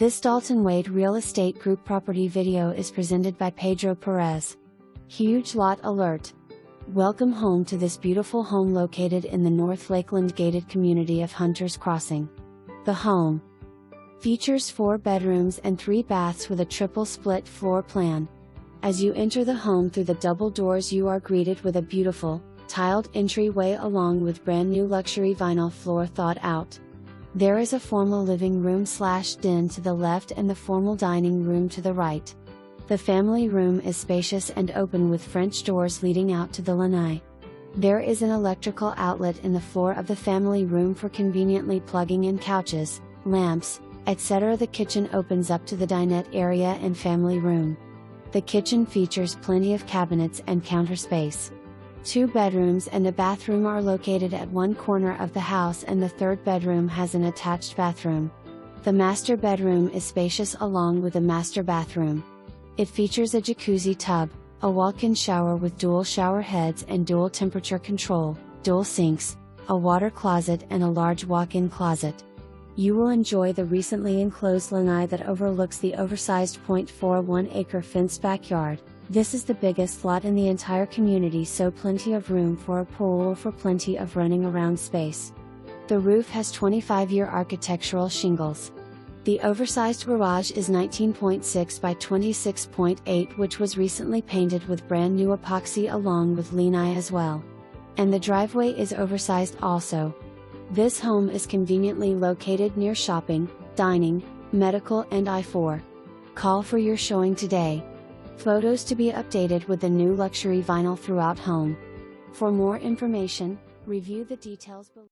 This Dalton Wade Real Estate Group property video is presented by Pedro Perez. Huge lot alert! Welcome home to this beautiful home located in the North Lakeland gated community of Hunters Crossing. The home features 4 bedrooms and 3 baths with a triple split floor plan. As you enter the home through the double doors, you are greeted with a beautiful, tiled entryway along with brand new luxury vinyl floor thought out. There is a formal living room/den to the left and the formal dining room to the right. The family room is spacious and open with French doors leading out to the lanai. There is an electrical outlet in the floor of the family room for conveniently plugging in couches, lamps, etc. The kitchen opens up to the dinette area and family room. The kitchen features plenty of cabinets and counter space. 2 bedrooms and a bathroom are located at one corner of the house, and the 3rd bedroom has an attached bathroom. The master bedroom is spacious along with the master bathroom. It features a jacuzzi tub, a walk-in shower with dual shower heads and dual temperature control, dual sinks, a water closet and a large walk-in closet. You will enjoy the recently enclosed lanai that overlooks the oversized 0.41 acre fenced backyard. This is the biggest lot in the entire community, so plenty of room for a pool for plenty of running around space. The roof has 25-year architectural shingles. The oversized garage is 19.6 by 26.8, which was recently painted with brand new epoxy along with LENAI Aswell. And the driveway is oversized also. This home is conveniently located near shopping, dining, medical and I-4. Call for your showing today. Photos to be updated with the new luxury vinyl throughout home. For more information, review the details below.